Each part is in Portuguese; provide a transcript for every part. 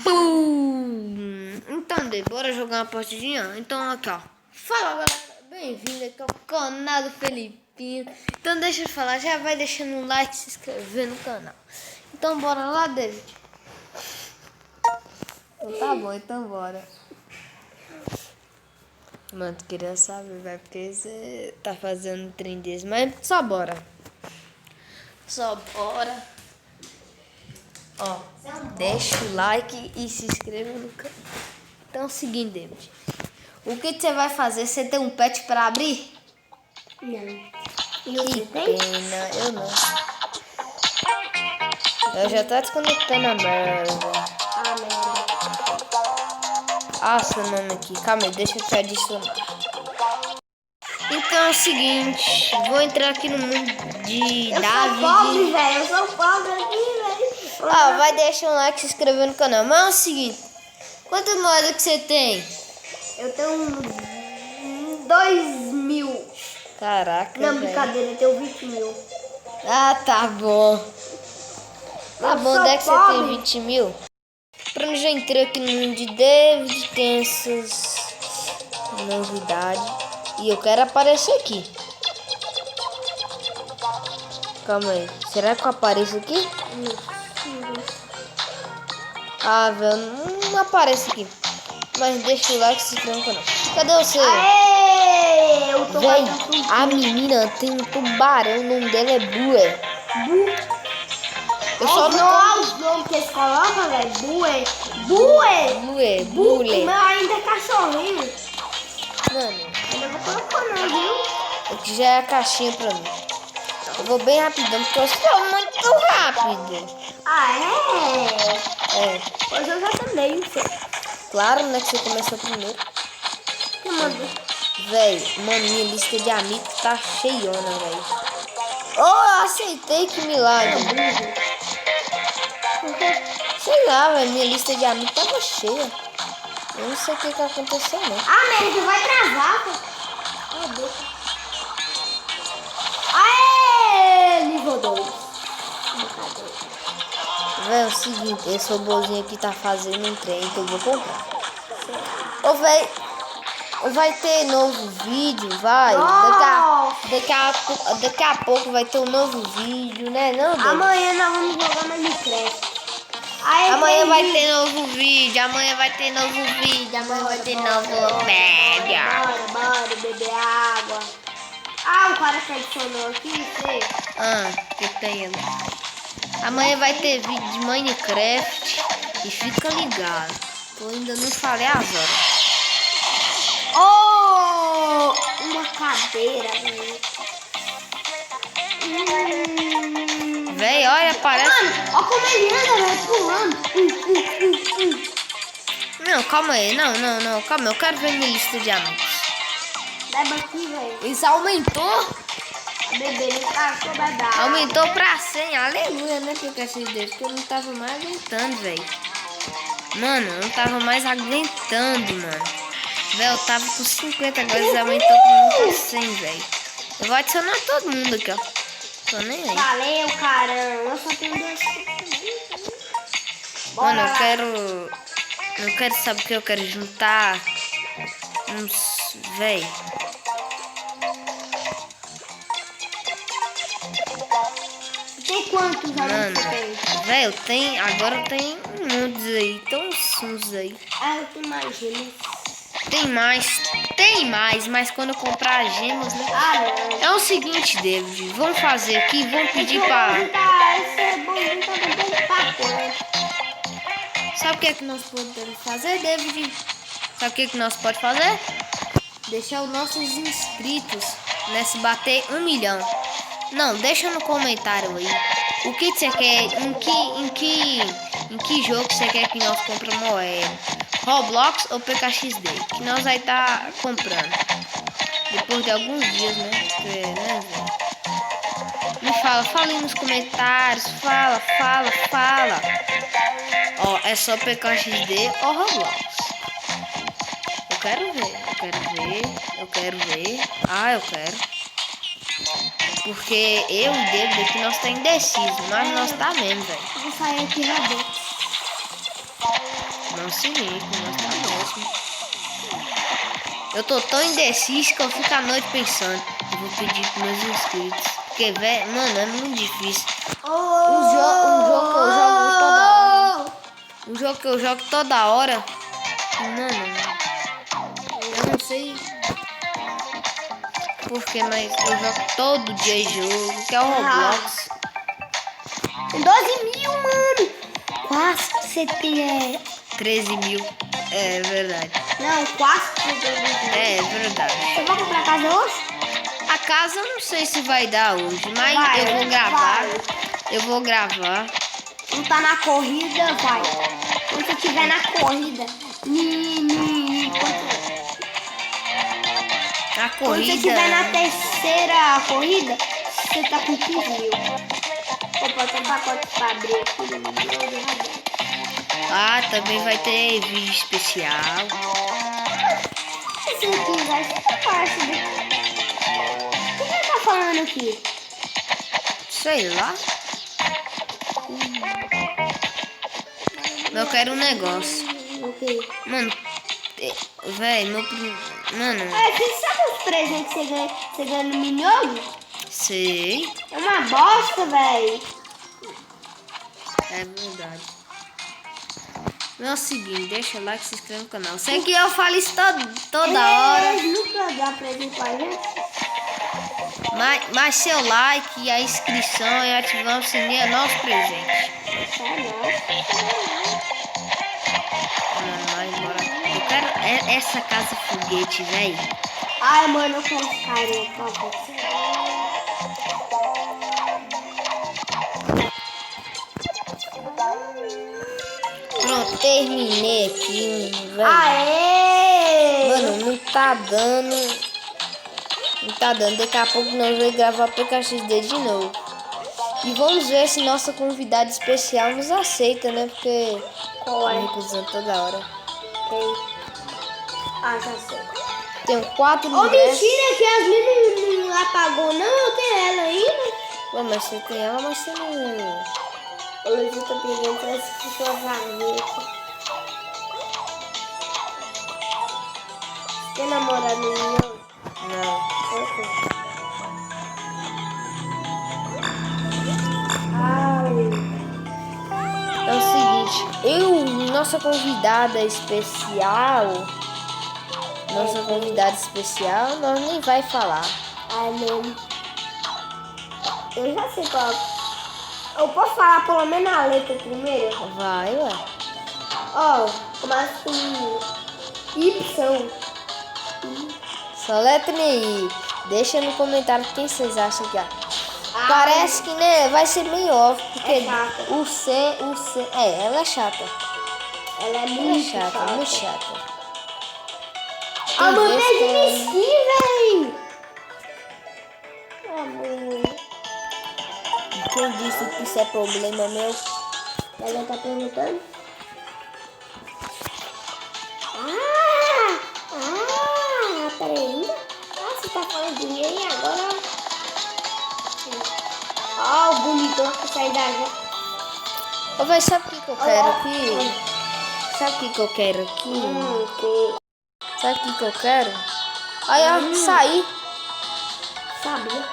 Pum! Então, bora jogar uma partidinha? Então, aqui, ó. Fala, galera. Bem-vindo aqui ao canal do Felipinho. Então, deixa eu falar. Já vai deixando um like e se inscrever no canal. Então, bora lá, David. Então, tá bom. Então, bora. Mano, tu queria saber, vai, porque você tá fazendo 30 dias. Mas só bora. Só bora. Ó, deixa o like e se inscreva no canal. Então é o seguinte, David. O que você vai fazer? Você tem um pet pra abrir? Não. Que pena, eu não. Eu já tô desconectando a merda. Ah, merda. Ah, seu nome aqui. Calma aí, deixa eu te adicionar. Então é o seguinte. Vou entrar aqui no mundo de Eu David. sou pobre, velho. Eu sou pobre aqui, velho. Ah, vai deixar um like e se inscrever no canal. Mas é o seguinte. Quantas moedas que você tem? Eu tenho 2.000. Caraca, Não, velho. brincadeira, eu tenho 20.000. Ah, tá bom. Tá Eu bom, sou onde é que você pobre. tem 20 mil? Pronto, já entrei aqui no mundo de David, tem essas novidades. E eu quero aparecer aqui. Calma aí, será que eu apareço aqui? Ah, velho, não aparece aqui. Mas deixa o like e se inscreve no canal. Cadê você? Aê! Eu tô Véi, batendo a menina tem um tubarão, o nome dela é Bué. Eu só não olha os nomes que eles colocam, velho. Bué. Bué. Bué, O Bule. meu ainda é cachorrinho. Mano, Eu não vou colocar não, viu? aqui já é a caixinha pra mim. Eu vou bem rapidão, porque eu sou muito rápido. Ah, é? É, Pois eu já também. claro, né, que você começou primeiro. Que manda? Véi, mano, minha lista de amigos tá cheiona, véi. Oh, eu aceitei, que milagre. Sei lá, velho, minha lista de amigos tava cheia. Eu não sei o que aconteceu, não. Ah, América, vai travar, pô. Ah, deixa. Aê! Nível 2. Véi, é o seguinte, esse robôzinho aqui tá fazendo um trem que eu vou comprar. Ô, véi, vai ter novo vídeo, vai. Daqui a pouco vai ter um novo vídeo, né, não, David? Amanhã nós vamos jogar Minecraft. Aê, Amanhã vai tem ter novo vídeo, amanhã vai ter novo vídeo, amanhã vai ter novo vídeo. Bora beber água. Ah, o cara que adicionou aqui, sei. Ah, que tem ali? Amanhã vai ter vídeo de Minecraft e fica ligado. Eu ainda não falei as horas. Oh, uma cadeira, velho. Véi, olha, parece... Mano, olha como ele anda, velho, pulando. Não, calma aí, não, calma aí, eu quero ver minha lista de amigos. Leva aqui, velho. Isso aumentou? Bebê, não cachorro vai dar. Aumentou pra 100, aleluia, né, porque esse dele, porque eu não tava mais aguentando, velho. Mano, eu não tava mais aguentando, mano. Velho, eu tava com 50, agora eles aumentou pra 100, velho. Eu vou adicionar todo mundo aqui, ó. Tô nem aí. Valeu, caramba. Eu só tenho 2. Mano, eu quero, sabe o que? Eu quero juntar uns, véi. Tem quantos amigos Mano, você tem? véi, agora eu tenho muitos aí, tem uns aí. Ah, eu tenho mais gemas. Tem mais, mas quando eu comprar as gemas, né? Ah, não. É o seguinte, David, vamos fazer aqui, vamos pedir pra... Esse é bom, não tá bebendo papo, né? Sabe o que é que nós podemos fazer, David? Sabe o que é que nós podemos fazer? Deixar os nossos inscritos, né, se bater 1 milhão. Não, deixa no comentário aí. O que você quer, em que jogo você quer que nós compremos moeda? Roblox ou PKXD? Que nós vai estar comprando. Depois de alguns dias, né? Porque, né, velho? Me fala aí nos comentários. Fala. Ó, é só PKXD ou Roblox? Eu quero ver. Ah, eu quero. Porque eu e David aqui nós tá indeciso, mas nós tá mesmo, velho. Vou sair aqui, Robux. o seguinte, nós tá ótimo. Eu tô tão indeciso que eu fico à noite pensando. Eu vou pedir pros meus inscritos. Porque, velho, mano, é muito difícil. Um jogo que eu jogo toda hora. Um jogo que eu jogo toda hora. Mano, eu não sei porque, mas eu jogo todo dia jogo, que é o Roblox. 12 mil, mano. Quase que você tem. 13 mil. É verdade. Não, quase que você tem. É verdade. Você vai comprar casa hoje? A casa eu não sei se vai dar hoje, mas Vai, eu vou gravar. vai. Eu vou gravar. Não tá na corrida, vai. Quando você estiver na corrida. A Quando você corrida. estiver na terceira corrida, você tá com 15 mil. Opa, tem um pacote pra abrir aqui. Ah, também vai ter vídeo especial. Esse aqui vai ser fácil. O que você tá falando aqui? Sei lá. Eu quero um negócio. Ok. Mano, velho, Mano, Você sabe os presentes que você ganha no Minhogo? sei. É uma bosta, velho. É verdade. Não é o seguinte, deixa o like, se inscreve no canal. Sei que eu falo isso toda hora. Nunca dá presente pra gente. Mas seu like e a inscrição e ativar o sininho é nosso presente. Mano, vai embora. Eu quero essa casa foguete, velho. Ai, mano, eu quero esse carinha. Pronto, terminei aqui, velho. Aê! Mano, não tá dando. Não tá dando. Daqui a pouco nós vamos gravar PKXD de novo. E vamos ver se nossa convidada especial nos aceita, né? Porque Qual é? tá recusando toda hora. Quem? Ah, já sei. Tenho 4 Ô, ingressos. mentira, que as meninas não apagou, não. Eu tenho ela ainda. Bom, mas você tem ela, mas você não... Ô, Luiz, eu tô pegando essas pessoas aqui. Você tem namorado nenhum? Não. É o seguinte, nossa convidada especial, nós nem vai falar. Ai, mesmo. Eu já sei qual. Eu posso falar pelo menos a letra primeiro? Vai, ué. Ó, começa com Y. Só letra I. Deixa no comentário quem vocês acham que é. Ah, Parece que, né, vai ser meio óbvio, porque É chata. o C, ela é chata. Ela é Ela é muito chata, muito chata. Ah, Tem mano, vezes é que de ela- whisky, velho. Amor. Quem disse que isso é problema meu? Ela tá perguntando? Peraí. Ah, você tá falando de mim aí agora? Ó, o bonitão que sai da gente. Ô, véi, sabe o que eu quero aqui? Sabe o que eu quero aqui? Sabe o que eu quero? Aí, ó, saí. Sabia?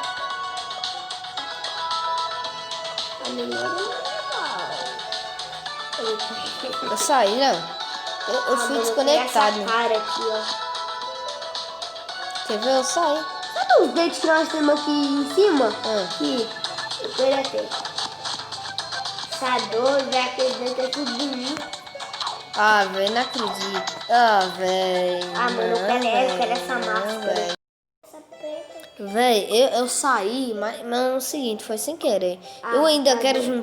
A menina Eu saí, não. Eu fui desconectado. Essa cara aqui, ó. Quer ver? Eu saí. Sabe os dentes que nós temos aqui em cima? Aqui. Eu deletei. Sador, velho, aquele dente é tudo bonito. Ah, velho, não acredito. Ah, velho. Ah, mano, eu quero essa máscara. Véi, eu saí, mas é o seguinte, foi sem querer. Ah, Eu ainda tá quero bom.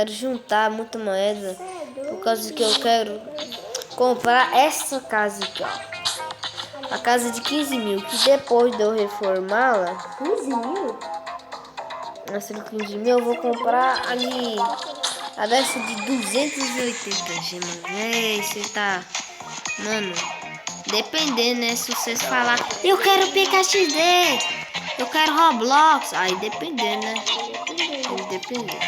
juntar muita moeda. Por causa que eu quero comprar essa casa aqui, ó. A casa de 15 mil, que depois de eu reformá-la, 15 mil? essa de 15 mil, eu vou comprar ali a dessa de 280 gemas. Véi, você tá... Mano, dependendo, né? Se vocês falar, eu quero PKXD, eu quero Roblox. Aí dependendo, né? Dependendo.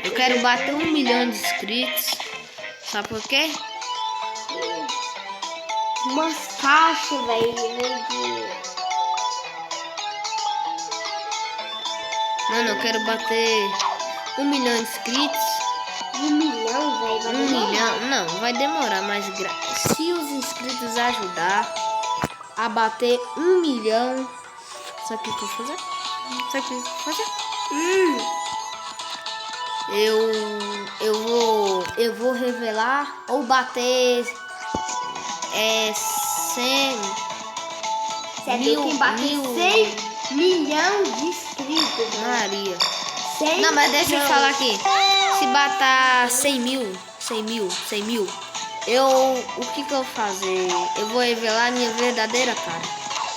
Eu quero bater 1 milhão de inscritos. Sabe por quê? umas caixas, velho. Mano, eu quero bater 1 milhão de inscritos. 1 milhão, velho. 1 milhão? Não, vai demorar, mas se os inscritos ajudar a bater 1 milhão. Sabe o que eu vou fazer? Sabe o que eu vou fazer? Eu vou revelar ou bater 100 Você mil, tem que bater 100 milhões de inscritos, velho. Maria. 100 Não, mas deixa eu milhões. falar aqui. Se bater 100 mil, o que eu vou fazer? Eu vou revelar minha verdadeira cara.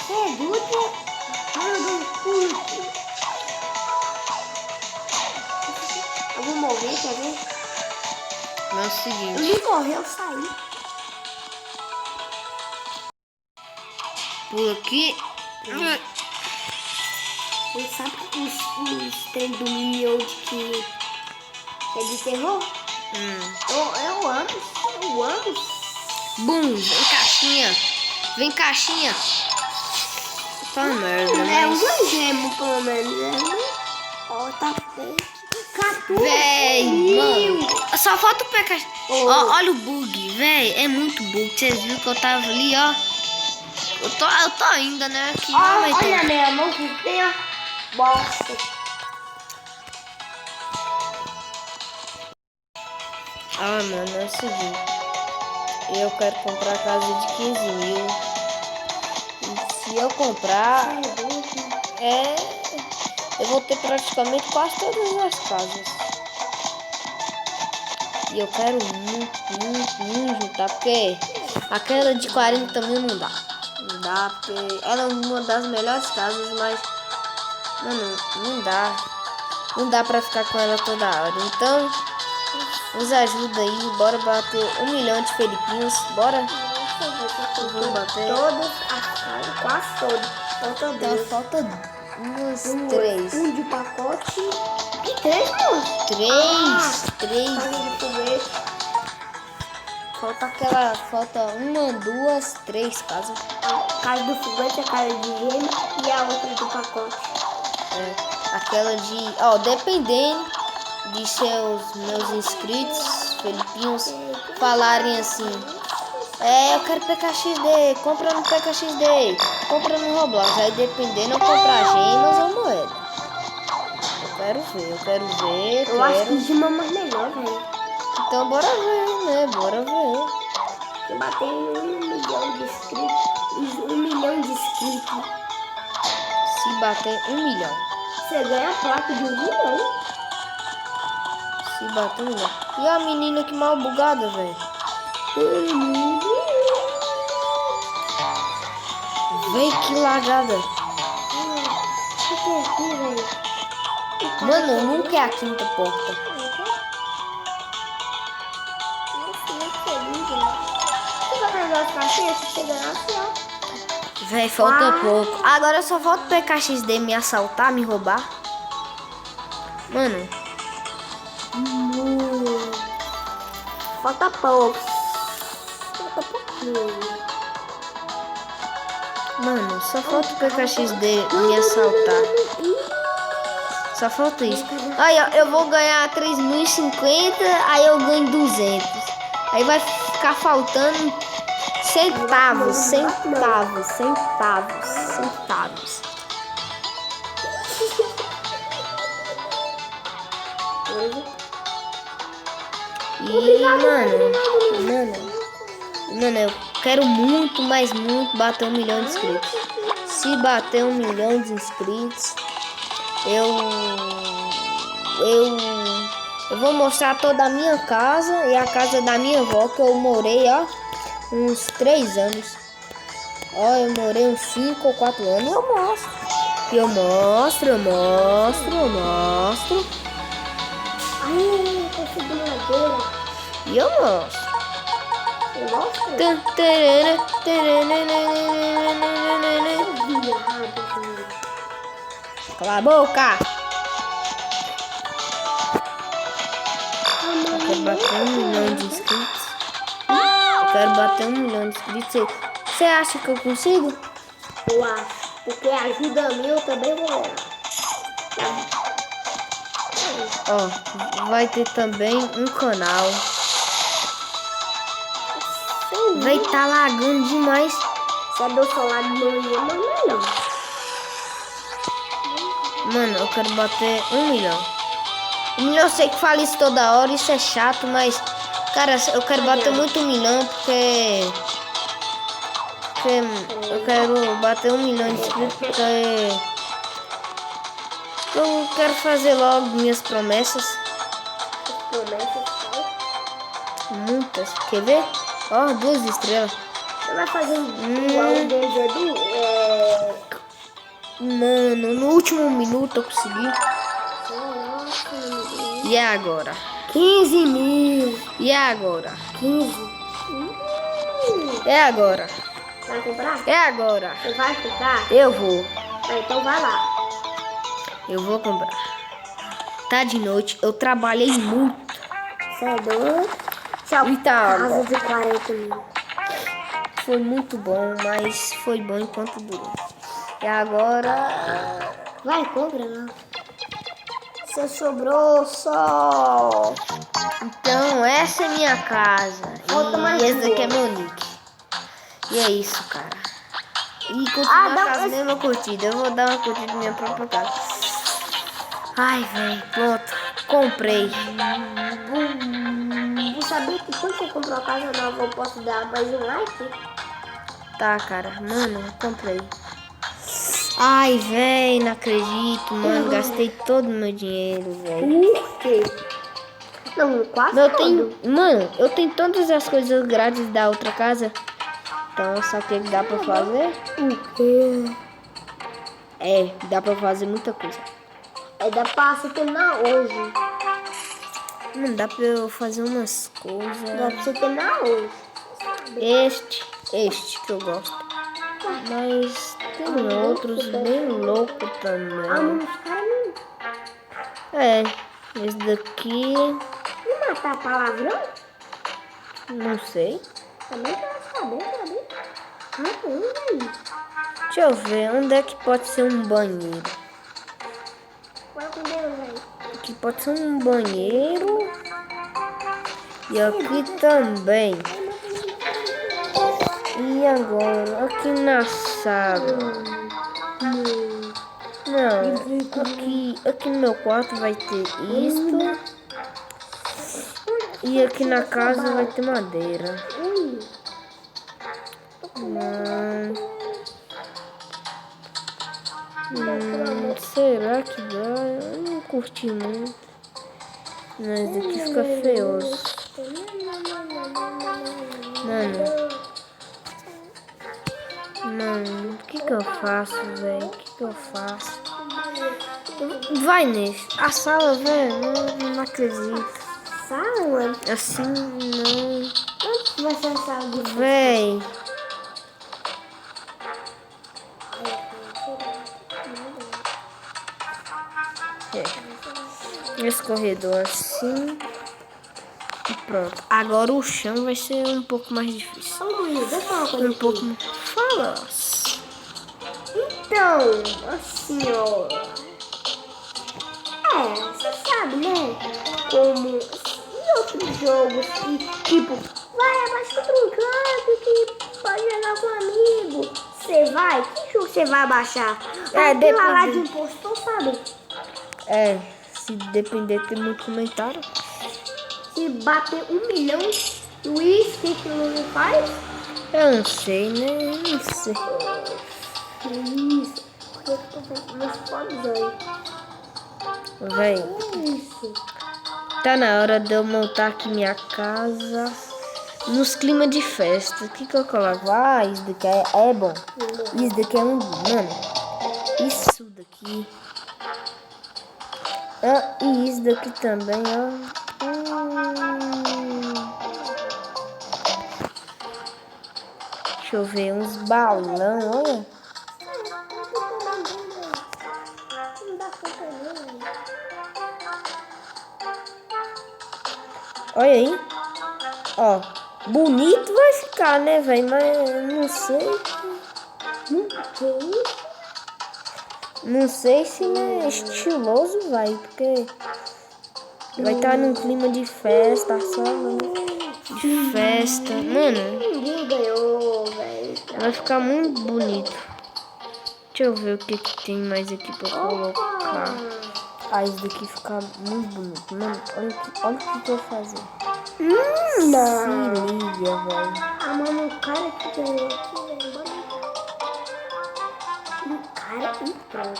Você é doido? Eu vou morrer, quer ver? Mas é o Eu seguinte. nem morri, eu saí. Por aqui. Você sabe os trem do Minion que é de terror? Eu amo. Bum, vem caixinha. Vem caixinha. Tá merda, É um mas... gemo, pelo menos. Ó, tá feio. 14 Véi, mil. mano. Só falta o PK. Ó, olha o bug, véi. É muito bug. Vocês viram que eu tava ali, ó. Eu tô ainda, né? Aqui Ó, não vai ter. olha a minha mão que tem a bosta. Ah, mano, é o seguinte. Eu quero comprar a casa de 15 mil. E se eu comprar, eu vou ter praticamente quase todas as casas. E eu quero muito juntar, porque aquela de 40 mil não dá. Não dá, porque ela é uma das melhores casas, mas, mano, não dá. Não dá pra ficar com ela toda hora. Então, nos ajuda aí, bora bater 1 milhão de Felipinhos, bora? Vamos bater. Todas as casas, quase todas. Falta Então duas. falta uns 3. Um de pacote e 3 mil. 3. Casa de foguete. Falta 1, 2, 3 casas. A casa do foguete, a casa de gema e a outra do pacote. Aquela de... Ó, dependendo de meus inscritos, Felipinhos, falarem assim: eu quero PKXD, compra no PKXD, compra no Roblox. Aí dependendo, eu comprar gemas ou moeda. Eu quero ver. Eu acho que gema é mais melhor, velho. Então bora ver, né? Bora ver. Eu bati 1 milhão de inscritos. 1 milhão de inscritos. Se bater 1 milhão. Você ganha a placa de 1 milhão. Se bater 1 milhão. E a menina que mal bugada, velho. Vem que lagada. Mano, nunca é a quinta porta. Véi, falta pouco. Agora só falta o PKXD me assaltar, me roubar. Mano. Falta pouco. Falta pouquinho. Mano, só falta o PKXD me assaltar. Só falta isso. Aí, ó, eu vou ganhar 3.050, aí eu ganho 200. Aí vai ficar faltando centavos. E, mano, eu quero muito, mas muito bater 1 milhão de inscritos. Se bater 1 milhão de inscritos, eu vou mostrar toda a minha casa e a casa da minha avó, que eu morei, ó, uns 3 anos. Ó, eu morei uns 5 ou 4 anos. Eu mostro. Ai, consegui madeira. E eu mostro. Você mostra? Cala a boca. Eu quero bater 1 milhão de inscritos. Você acha que eu consigo? Eu acho. Porque ajuda a mim, eu também vou ganhar. Ó, vai ter também um canal. Vai tá lagando demais. Se é do celular de manhã, mas não é não. Mano, eu quero bater 1 milhão. 1 milhão eu sei que fala isso toda hora, isso é chato, mas... Cara, eu quero bater muito 1 milhão porque eu quero bater 1 milhão de inscritos porque eu quero fazer logo minhas promessas. Muitas. Quer ver? Ó, 2 estrelas. Você vai fazer igual o deles, Edu? Mano, no último minuto eu consegui. E agora? 15 mil. E agora? 15. É agora? Vai comprar? É agora? Você vai comprar? Eu vou. Então vai lá. Eu vou comprar. Tá de noite, eu trabalhei muito. Você é doido? Tchau. Eita, Casa de 40 mil. foi muito bom, mas foi bom enquanto durou. E agora... Vai, compra lá. Você sobrou só. Então, essa é minha casa. Falta mais E esse daqui é duas. meu nick. E é isso, cara. E continuar com a mesma curtida. Eu vou dar uma curtida na minha própria casa. Ai, velho, pronto. Comprei. Você sabia que quando você comprou a casa nova eu posso dar mais um like? Tá, cara. Mano, eu comprei. Ai, velho, não acredito, mano. Gastei todo o meu dinheiro, velho. Por quê? Não, quase Mano, eu tenho todas as coisas grátis da outra casa. Então, sabe o que dá pra fazer? O quê? É, dá pra fazer muita coisa. É da passa terminar hoje. Não dá pra eu fazer umas Dá coisas. pra você terminar hoje. Este que eu gosto. Mas tem outros bem loucos Ah, também. mano, os caras não... É, esse daqui, Não matar palavrão? não sei. Também quero saber, sabe? Ah, não, velho. Deixa eu ver, onde é que pode ser um banheiro? Vai com Deus, velho. Aqui pode ser um banheiro. E aqui também. E agora, aqui na sala. Não, aqui no meu quarto vai ter isto. E aqui na casa vai ter madeira. Será que dá? Eu não curti muito. Mas aqui fica feioso. Mano, o que eu faço, velho? O que eu faço? Vai nesse. A sala, velho, não acredito. Sala? Assim, não. Onde vai ser a sala de Véi. Esse corredor assim. E pronto. Agora o chão vai ser um pouco mais difícil. Ô, Luiz, deixa eu falar uma coisa Um aqui. pouco. Fala. Então, assim, ó. Você sabe, né? Como em outros jogos que, tipo, vai abaixo pra um canto que pode jogar com um amigo. Você vai? Que jogo você vai baixar? Aquela lá de impostor, sabe? É, se depender, tem muito comentário. Se bater 1 milhão, Luiz, o que o Luiz faz? Eu não sei, né? Eu não sei. Isso. Por que eu tô vendo meus fones aí? Véi, Isso. tá na hora de eu montar aqui minha casa nos climas de festa. O que eu coloco? Ah, isso daqui é bom. Isso daqui é um... Mano, isso daqui... Ah, e isso daqui também, ó. Deixa eu ver, uns balão, olha. Não dá conta não. Olha aí. Ó, Bonito vai ficar, né, velho? Mas não sei. Não sei se é estiloso, vai, porque vai estar num clima de festa, sabe? De festa. Mano, Ninguém ganhou, velho. vai ficar muito bonito. Deixa eu ver o que tem mais aqui pra colocar. Ah, esse daqui fica muito bonito. Mano, olha o que eu vou fazer. Não. Se liga, velho. Ah, mano, o cara que ganhou aqui, velho. Bora. O cara entrou.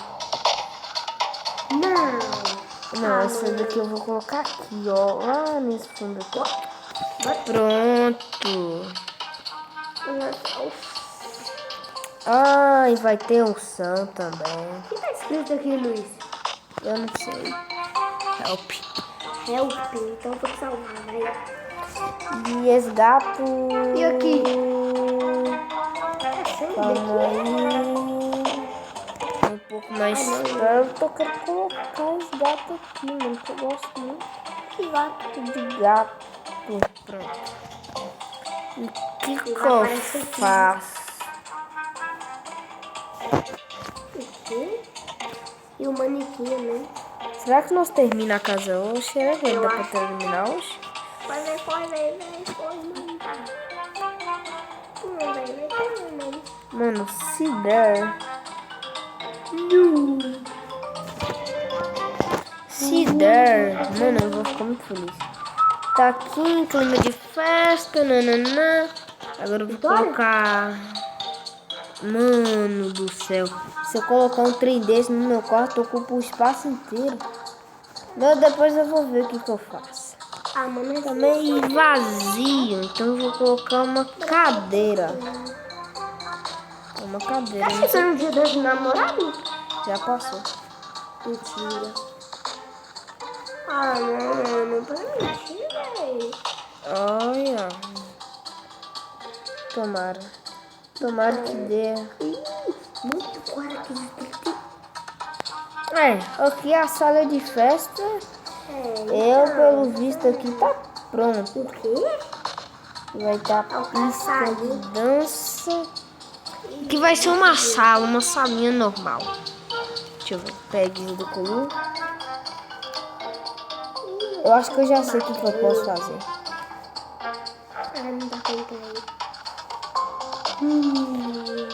Não. Não, essa daqui eu vou colocar aqui, ó. Lá nesse fundo aqui, ó. Pronto. Ah, e vai ter um som também. O que tá escrito aqui, Luiz? Eu não sei. Help. Help, então eu vou te salvar, vai. E esse gato... E aqui? Calma aí. Um pouco mais perto. Eu quero colocar esse gato aqui, mano. Que eu gosto muito Que gato. de gato. Pronto. E o que eu faço? Aqui. E o manequim, né? Será que nós terminamos a casa hoje? Será que dá pra terminar hoje? Vai, mano. Mano. Mano, se der... Se der... Mano, eu vou ficar muito feliz. Tá aqui em clima de festa, nananã. Agora eu vou colocar... Mano do céu. Se eu colocar um trem desse no meu quarto, eu ocupo o espaço inteiro. Depois eu vou ver o que eu faço. Ah, mano, Tá meio vazio, então eu vou colocar uma cadeira. Uma cadeira. Tá chegando o dia dos namorados? Já passou. Mentira. Ah, mano, para mentir, velho. Olha. Tomara que dê. Muito claro que Aqui a sala de festa. Eu, pelo visto, aqui tá pronto. O quê? Vai estar pista de dança. Que vai ser uma sala, uma salinha normal. Deixa eu ver. Peguinho do colu. Eu acho que eu já sei o que eu posso fazer. Ah, não dá pra entrar aí.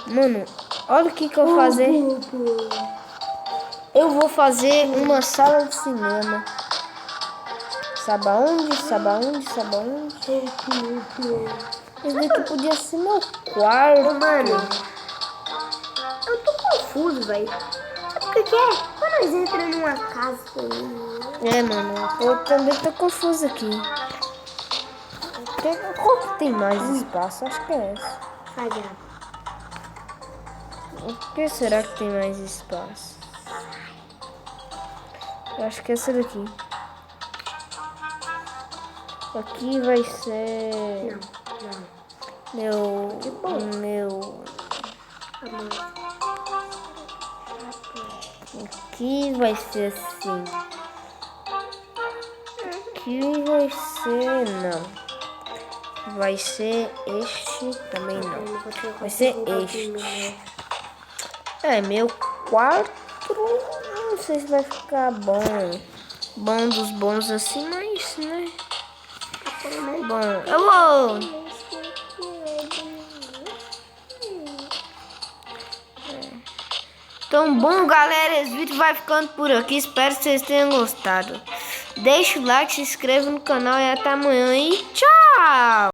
Mano, olha o que eu vou fazer. Eu vou fazer uma sala de cinema. Sabe aonde? Esse daqui podia ser meu quarto. Mano, eu tô confuso, velho. Sabe o que é? Quando nós entramos numa casa aí. Mano, eu também tô confuso aqui. Qual que tem mais espaço? Acho que é essa. Sagrado. O que será que tem mais espaço? Eu acho que é essa daqui. Aqui vai ser... Meu... Aqui vai ser assim. Aqui vai ser... Não. Vai ser este também não. Vai ser este. Meu quarto... Não sei se vai ficar bom. Bom dos bons assim, mas, né? Bom, eu vou... Então, bom, galera, esse vídeo vai ficando por aqui. Espero que vocês tenham gostado. Deixa o like, se inscreva no canal e até amanhã. E tchau!